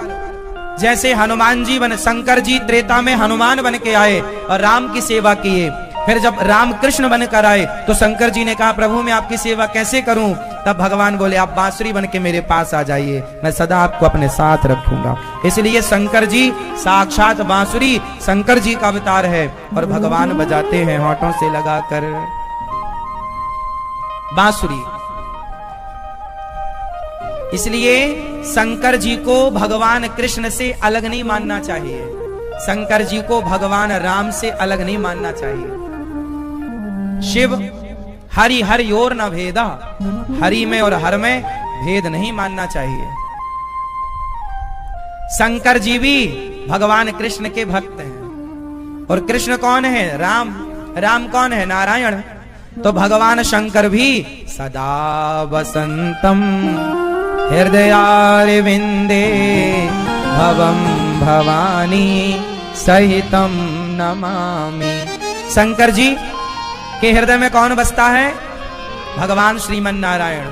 जैसे हनुमान जी बन, शंकर जी त्रेता में हनुमान बन के आए और राम की सेवा किए। फिर जब राम कृष्ण बनकर आए तो शंकर जी ने कहा प्रभु मैं आपकी सेवा कैसे करूं? तब भगवान बोले आप बांसुरी बन के मेरे पास आ जाइए, मैं सदा आपको अपने साथ रखूंगा। इसलिए शंकर जी साक्षात बांसुरी शंकर जी का अवतार है और भगवान बजाते हैं होठों से लगाकर बांसुरी। इसलिए शंकर जी को भगवान कृष्ण से अलग नहीं मानना चाहिए, शंकर जी को भगवान राम से अलग नहीं मानना चाहिए। शिव हरि हरि और न भेदा, हरि में और हर में भेद नहीं मानना चाहिए। शंकर जी भी भगवान कृष्ण के भक्त हैं। और कृष्ण कौन है? राम। राम कौन है? नारायण। तो भगवान शंकर भी सदा वसंतम हृदयारविंदे भवम भवानी सहितम नमामि। शंकर जी के हृदय में कौन बसता है? भगवान श्रीमन नारायण।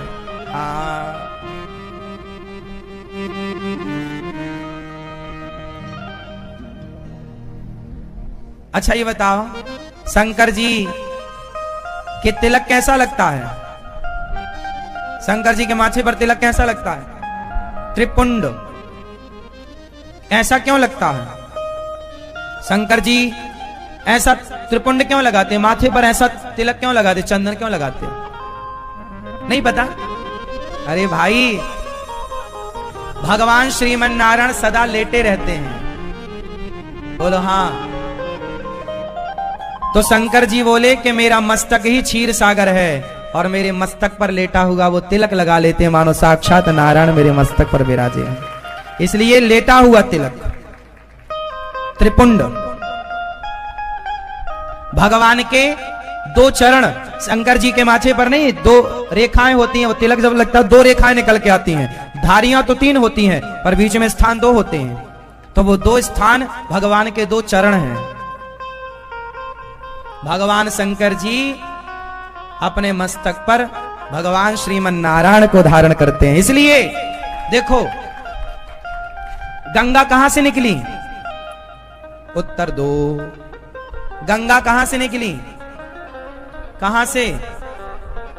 अच्छा ये बताओ शंकर जी के तिलक कैसा लगता है? शंकर जी के माथे पर तिलक कैसा लगता है? त्रिपुंड। ऐसा क्यों लगता है? शंकर जी ऐसा त्रिपुंड क्यों लगाते हैं? माथे पर ऐसा तिलक क्यों लगाते? चंदन क्यों लगाते? नहीं पता? अरे भाई भगवान श्रीमन नारायण सदा लेटे रहते हैं। बोलो हाँ। तो शंकर जी बोले कि मेरा मस्तक ही क्षीर सागर है और मेरे मस्तक पर लेटा हुआ वो तिलक लगा लेते हैं, मानो साक्षात नारायण मेरे मस्तक पर विराजे हैं। इसलिए लेटा हुआ तिलक त्रिपुंड। भगवान के दो चरण शंकर जी के माथे पर नहीं, दो रेखाएं होती हैं। वो तिलक जब लगता है दो रेखाएं निकल के आती हैं। धारियां तो तीन होती हैं पर बीच में स्थान दो होते हैं। तो वो दो स्थान भगवान के दो चरण हैं। भगवान शंकर जी अपने मस्तक पर भगवान श्रीमन नारायण को धारण करते हैं। इसलिए देखो गंगा कहां से निकली? उत्तर दो। गंगा कहां से निकली? कहां से?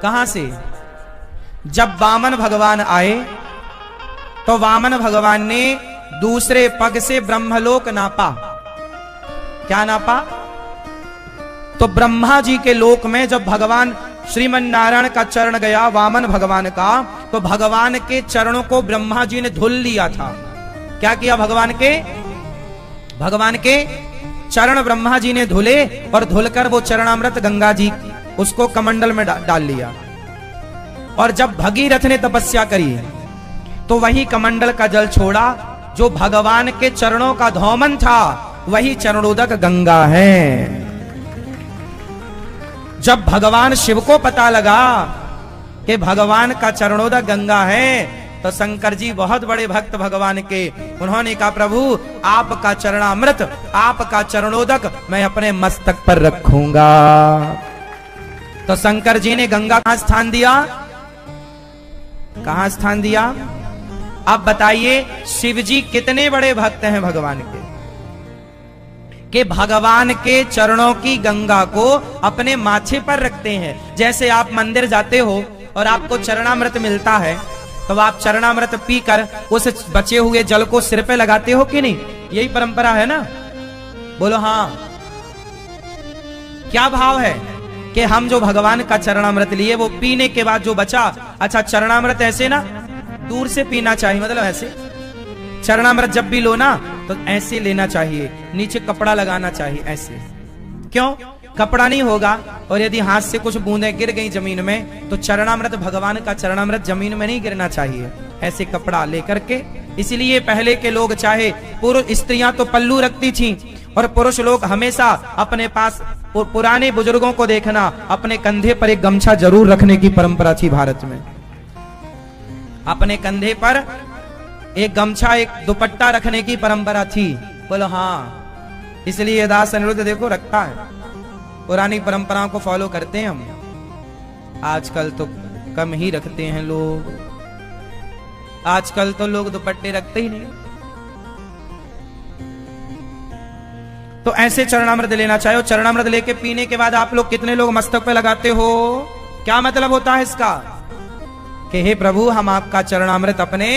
कहां से? जब वामन भगवान आए तो वामन भगवान ने दूसरे पग से ब्रह्मलोक नापा। क्या नापा? तो ब्रह्मा जी के लोक में जब भगवान श्रीमन नारायण का चरण गया वामन भगवान का, तो भगवान के चरणों को ब्रह्मा जी ने धुल लिया था। क्या किया? भगवान के चरण ब्रह्मा जी ने धुले और धुलकर वो चरणामृत गंगा जी उसको कमंडल में डाल लिया। और जब भगीरथ ने तपस्या करी तो वही कमंडल का जल छोड़ा जो भगवान के चरणों का धौमन था, वही चरणोदक गंगा है। जब भगवान शिव को पता लगा कि भगवान का चरणोदक गंगा है, तो शंकर जी बहुत बड़े भक्त भगवान के, उन्होंने कहा प्रभु आपका चरणामृत, आपका चरणोदक मैं अपने मस्तक पर रखूंगा। तो शंकर जी ने गंगा कहां स्थान दिया? कहां स्थान दिया? अब बताइए शिव जी कितने बड़े भक्त हैं भगवान के, कि भगवान के चरणों की गंगा को अपने माथे पर रखते हैं। जैसे आप मंदिर जाते हो और आपको चरणामृत मिलता है, तो आप चरणामृत पीकर उस बचे हुए जल को सिर पे लगाते हो कि नहीं? यही परंपरा है ना? बोलो हाँ। क्या भाव है कि हम जो भगवान का चरणामृत लिए वो पीने के बाद जो बचा, अच्छा चरणामृत ऐसे ना दूर से पीना चाहिए, मतलब ऐसे चरणामृत जब भी लो ना तो ऐसे लेना चाहिए, नीचे कपड़ा लगाना चाहिए ऐसे। क्यों? कपड़ा नहीं होगा और यदि हाथ से कुछ बूंदें गिर गई जमीन में तो चरणामृत, भगवान का चरणामृत जमीन में नहीं गिरना चाहिए, ऐसे कपड़ा लेकर के। इसलिए पहले के लोग, चाहे पुरुष, स्त्रियां तो पल्लू रखती थीं और पुरुष लोग हमेशा अपने पास, पुराने बुजुर्गों को देखना, अपने कंधे पर एक गमछा जरूर रखने की परंपरा थी भारत में। अपने कंधे पर एक गमछा, एक दुपट्टा रखने की परंपरा थी। बोलो हाँ। इसलिए दास अनिरुद्ध देखो रखता है, पुरानी परंपराओं को फॉलो करते हैं हम। आजकल तो कम ही रखते हैं लोग, आजकल तो लोग दुपट्टे रखते ही नहीं। तो ऐसे चरणामृत लेना चाहिए। चरणामृत लेके पीने के बाद आप लोग कितने लोग मस्तक पे लगाते हो? क्या मतलब होता है इसका? कि हे प्रभु हम आपका चरणामृत अपने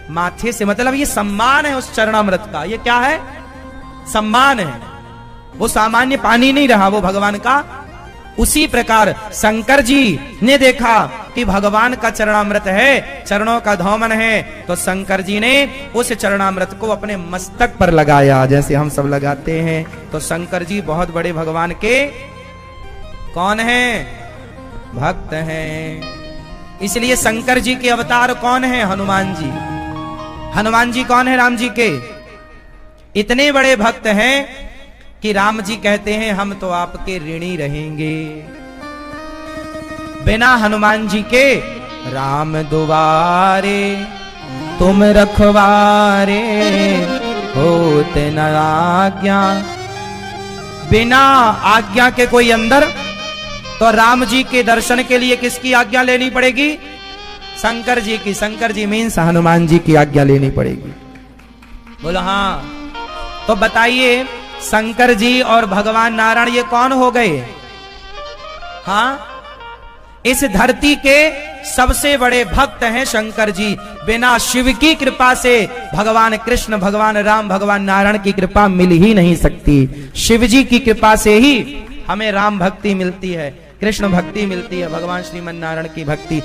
माथे से, मतलब ये सम्मान है उस चरणामृत का। ये क्या है? सम्मान है। वो सामान्य पानी नहीं रहा, वो भगवान का। उसी प्रकार शंकर जी ने देखा कि भगवान का चरणामृत है, चरणों का धौमन है, तो शंकर जी ने उस चरणामृत को अपने मस्तक पर लगाया, जैसे हम सब लगाते हैं। तो शंकर जी बहुत बड़े भगवान के कौन हैं? भक्त हैं। इसलिए शंकर जी के अवतार कौन है? हनुमान जी। हनुमान जी कौन है? राम जी के इतने बड़े भक्त हैं कि राम जी कहते हैं हम तो आपके ऋणी रहेंगे, बिना हनुमान जी के राम दुआरे तुम रखवारे होते न आज्ञा। बिना आज्ञा के कोई अंदर, तो राम जी के दर्शन के लिए किसकी आज्ञा लेनी पड़ेगी? शंकर जी की। शंकर जी मीन्स हनुमान जी की आज्ञा लेनी पड़ेगी। बोलो हाँ। तो बताइए शंकर जी और भगवान नारायण ये कौन हो गए? हाँ, इस धरती के सबसे बड़े भक्त हैं शंकर जी। बिना शिव की कृपा से भगवान कृष्ण, भगवान राम, भगवान नारायण की कृपा मिल ही नहीं सकती। शिव जी की कृपा से ही हमें राम भक्ति मिलती है, कृष्ण भक्ति मिलती है, भगवान श्रीमन नारायण की भक्ति।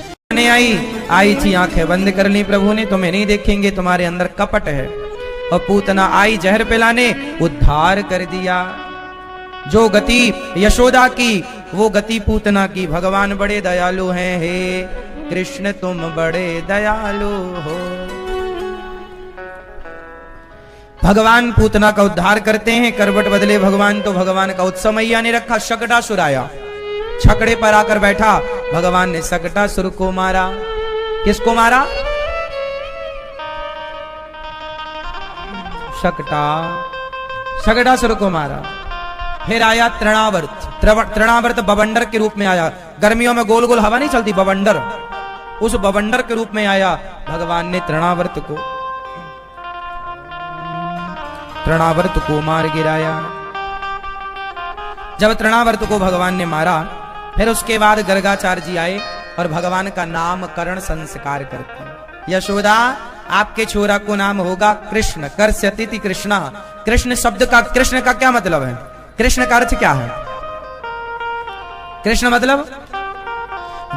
आई थी, आंखें बंद कर ली प्रभु ने, तुम्हें नहीं देखेंगे, तुम्हारे अंदर कपट है। और पूतना आई जहर पिलाने, उद्धार कर दिया। जो गति यशोदा की वो गति पूतना की। भगवान बड़े दयालु हैं, हे कृष्ण तुम बड़े दयालु हो। भगवान पूतना का उद्धार करते हैं, करवट बदले भगवान। तो भगवान का उत्सव मैया ने रखा। शकटासुर आया, छकड़े पर आकर बैठा। भगवान ने शकटासुर को मारा। किसको मारा? शकटासुर को मारा। फिर आया तृणावर्त। तृणावर्त बवंडर के रूप में आया। गर्मियों में गोल गोल हवा नहीं चलती, बवंडर, उस बवंडर के रूप में आया। भगवान ने तृणावर्त को मार गिराया। जब तृणावर्त को भगवान ने मारा, फिर उसके बाद गर्गाचार्य जी आए और भगवान का नामकरण संस्कार करते हैं। यशोदा आपके छोरा को नाम होगा कृष्ण, कर्ष्यति कृष्णा। कृष्ण शब्द का, कृष्ण का क्या मतलब है? कृष्ण का अर्थ क्या है? कृष्ण मतलब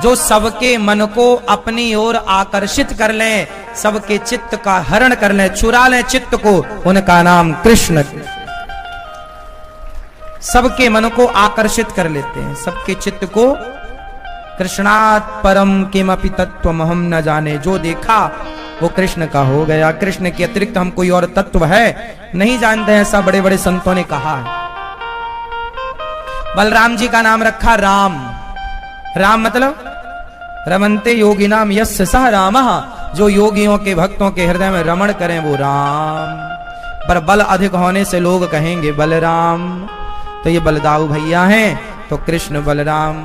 जो सबके मन को अपनी ओर आकर्षित कर ले, सबके चित्त का हरण कर ले, चुरा ले चित्त को, उनका नाम कृष्ण। सबके मन को आकर्षित कर लेते हैं, सबके चित्त को कृष्णात् परम किमपि तत्त्वम हम न जाने। जो देखा वो कृष्ण का हो गया, कृष्ण के अतिरिक्त हम कोई और तत्व है नहीं जानते, ऐसा बड़े बड़े संतों ने कहा है। बलराम जी का नाम रखा राम। राम मतलब रमन्ते योगिनाम यस्य सह रामः, जो योगियों के भक्तों के हृदय में रमण करें वो राम। पर बल अधिक होने से लोग कहेंगे बलराम, तो ये बलदाऊ भैया हैं, तो कृष्ण बलराम।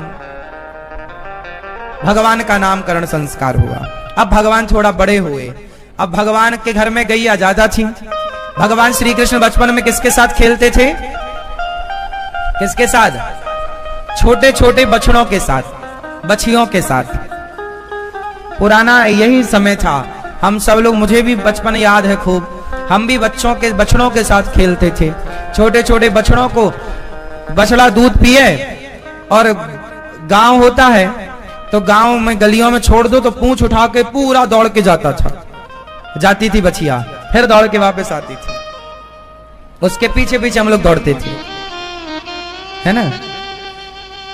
भगवान का नामकरण संस्कार हुआ। अब भगवान थोड़ा बड़े हुए, अब भगवान के घर में गैया ज्यादा थी। भगवान श्री कृष्ण बचपन में किसके साथ खेलते थे? किसके साथ? छोटे छोटे बछड़ों के साथ, बछियों के साथ। पुराना यही समय था, हम सब लोग, मुझे भी बचपन याद है खूब, हम भी बछड़ों के साथ खेलते थे। छोटे छोटे बछड़ों को, बछड़ा दूध पिए और गांव होता है तो गांव में गलियों में छोड़ दो तो पूंछ उठा के पूरा दौड़ के जाती थी बछिया, फिर दौड़ के वापस आती थी। उसके पीछे पीछे हम लोग दौड़ते थे, है ना।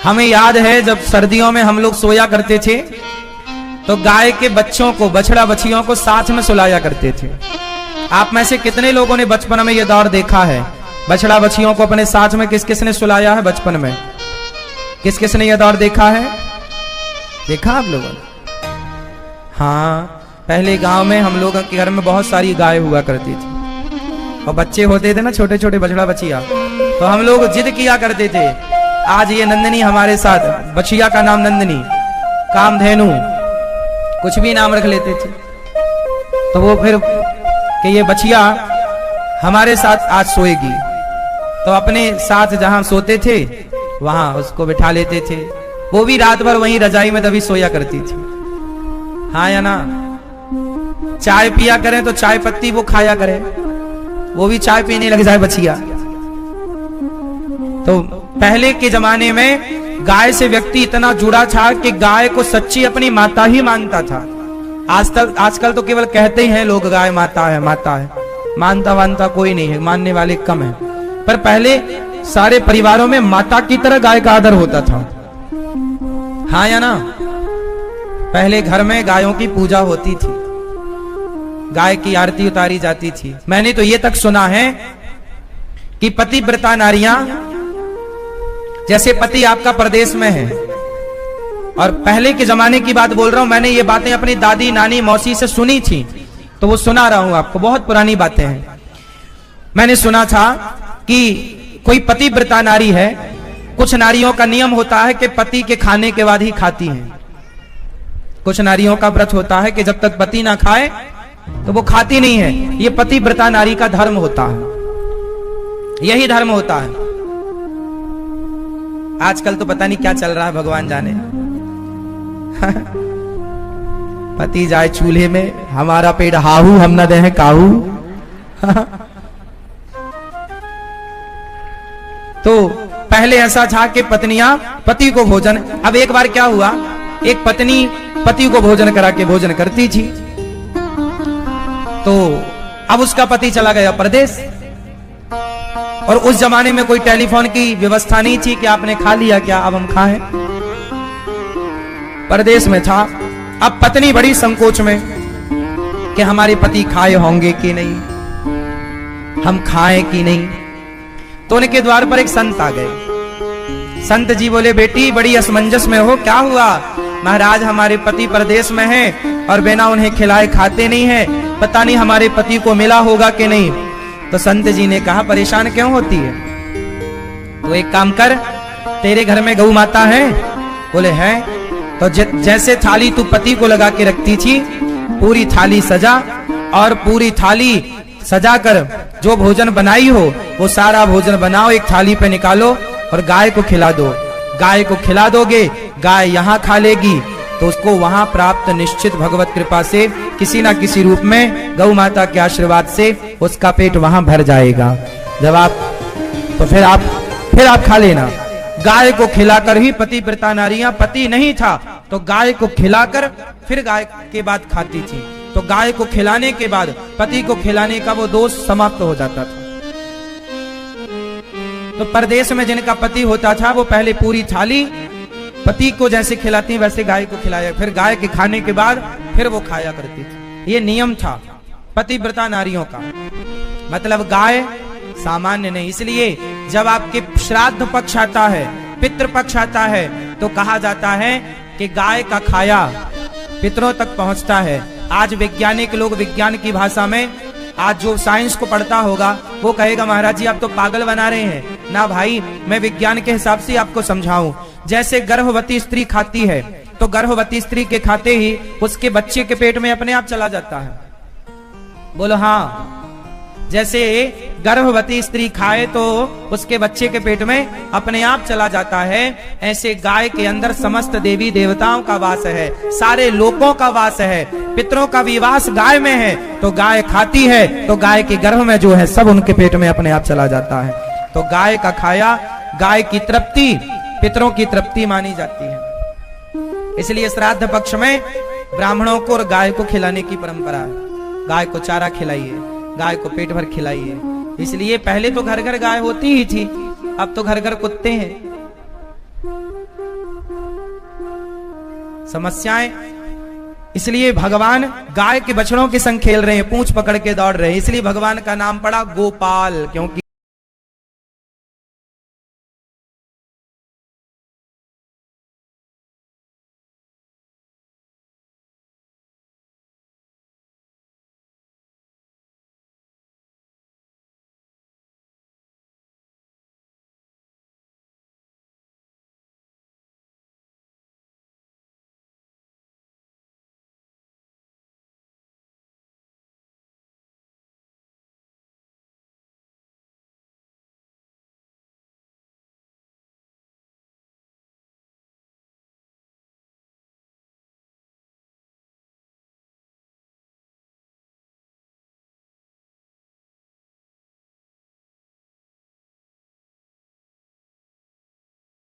हमें याद है जब सर्दियों में हम लोग सोया करते थे तो गाय के बच्चों को, बछड़ा बछियों को साथ में सुलाया करते थे। आप में से कितने लोगों ने बचपन में यह दौर देखा है? बछड़ा बछियों को अपने साथ में किस किस ने सुलाया है बचपन में? किस किस ने यह दौर देखा है? देखा आप लोगों ने? हाँ, पहले गांव में हम लोगों के घर में बहुत सारी गाय हुआ करती थी और बच्चे होते थे ना छोटे छोटे बछड़ा बछिया, तो हम लोग जिद किया करते थे आज ये नंदनी हमारे साथ, बछिया का नाम नंदनी, कामधेनु, कुछ भी नाम रख लेते थे। तो वो फिर कि ये बछिया हमारे साथ आज सोएगी, तो अपने साथ जहां सोते थे वहां उसको बिठा लेते थे। वो भी रात भर वहीं रजाई में तभी सोया करती थी, हाँ या ना। चाय पिया करें तो चाय पत्ती वो खाया करे, वो भी चाय पीने लग जाए बछिया। तो पहले के जमाने में गाय से व्यक्ति इतना जुड़ा था कि गाय को सच्ची अपनी माता ही मानता था। आजकल तो केवल कहते ही हैं लोग गाय माता है, माता है, मानता वानता कोई नहीं है, मानने वाले कम है। पर पहले सारे परिवारों में माता की तरह गाय का आदर होता था, हाँ या ना। पहले घर में गायों की पूजा होती थी, गाय की आरती उतारी जाती थी। मैंने तो ये तक सुना है कि पतिव्रता नारियां, जैसे पति आपका प्रदेश में है, और पहले के जमाने की बात बोल रहा हूं, मैंने ये बातें अपनी दादी नानी मौसी से सुनी थी, तो वो सुना रहा हूं आपको, बहुत पुरानी बातें हैं। मैंने सुना था कि कोई पतिव्रता नारी है, कुछ नारियों का नियम होता है कि पति के खाने के बाद ही खाती हैं। कुछ नारियों का व्रत होता है कि जब तक पति ना खाए तो वो खाती नहीं है। ये पतिव्रता नारी का धर्म होता है, यही धर्म होता है। आजकल तो पता नहीं क्या चल रहा है, भगवान जाने। पति जाए चूल्हे में, हमारा पेट हाहू, हम न दें काहू। तो पहले ऐसा था कि पत्नियां पति को भोजन, अब एक बार क्या हुआ, एक पत्नी पति को भोजन करा के भोजन करती थी, तो अब उसका पति चला गया प्रदेश, और उस जमाने में कोई टेलीफोन की व्यवस्था नहीं थी कि आपने खा लिया क्या, अब हम खाएं। प्रदेश में था। अब पत्नी बड़ी संकोच में कि हमारे पति खाए होंगे कि नहीं, हम खाएं कि नहीं। तो उनके द्वार पर एक संत आ गए। संत जी बोले, बेटी बड़ी असमंजस में हो, क्या हुआ? महाराज हमारे पति प्रदेश में हैं और बिना उन्हें खिलाए खाते नहीं है, पता नहीं हमारे पति को मिला होगा कि नहीं। तो संत जी ने कहा, परेशान क्यों होती है, तो एक काम कर, तेरे घर में गौ माता है? बोले है। तो जैसे थाली तू पति को लगा के रखती थी, पूरी थाली सजा, और पूरी थाली सजा कर जो भोजन बनाई हो वो सारा भोजन बनाओ, एक थाली पे निकालो और गाय को खिला दो। गाय को खिला दोगे, गाय यहाँ खा लेगी, तो उसको वहां प्राप्त निश्चित भगवत कृपा से किसी ना किसी रूप में गौ माता के आशीर्वाद से उसका पेट वहां भर जाएगा। जब आप, तो फिर आप खा लेना। गाय को खिलाकर ही पतिव्रता नारियां, पति नहीं था तो गाय को खिलाकर फिर गाय के बाद खाती थी। तो गाय को खिलाने के बाद पति को खिलाने का वो दोष समाप्त हो जाता था। तो परदेश में जिनका पति होता था वो पहले पूरी थाली पति को जैसे खिलाती हैं वैसे गाय को खिलाया, फिर गाय के खाने के बाद फिर वो खाया करती थी। ये नियम था पतिव्रता नारियों का। मतलब गाय सामान्य नहीं। इसलिए जब आपके श्राद्ध पक्ष आता है, पितृ पक्ष आता है, तो कहा जाता है कि गाय का खाया पितरों तक पहुंचता है। आज वैज्ञानिक लोग विज्ञान की भाषा में, आज जो साइंस को पढ़ता होगा वो कहेगा महाराज जी आप तो पागल बना रहे हैं। ना भाई, मैं विज्ञान के हिसाब से आपको समझाऊं। जैसे गर्भवती स्त्री खाती है तो गर्भवती स्त्री के खाते ही उसके बच्चे के पेट में अपने आप चला जाता है। बोलो हाँ। जैसे गर्भवती स्त्री खाए तो उसके बच्चे के पेट में अपने आप चला जाता है, ऐसे गाय के अंदर समस्त देवी देवताओं का वास है, सारे लोकों का वास है, पितरों का भी वास गाय में है। तो गाय खाती है तो गाय के गर्भ में जो है सब उनके पेट में अपने आप चला जाता है। तो गाय का खाया, गाय की तृप्ति पितरों की तृप्ति मानी जाती है। इसलिए श्राद्ध पक्ष में ब्राह्मणों को और गाय को खिलाने की परंपरा है। गाय को चारा खिलाइए, गाय को पेट भर खिलाइए। इसलिए पहले तो घर घर गाय होती ही थी, अब तो घर घर कुत्ते हैं। समस्याएं। इसलिए भगवान गाय के बछड़ों के संग खेल रहे हैं, पूंछ पकड़ के दौड़ रहे हैं। इसलिए भगवान का नाम पड़ा गोपाल, क्योंकि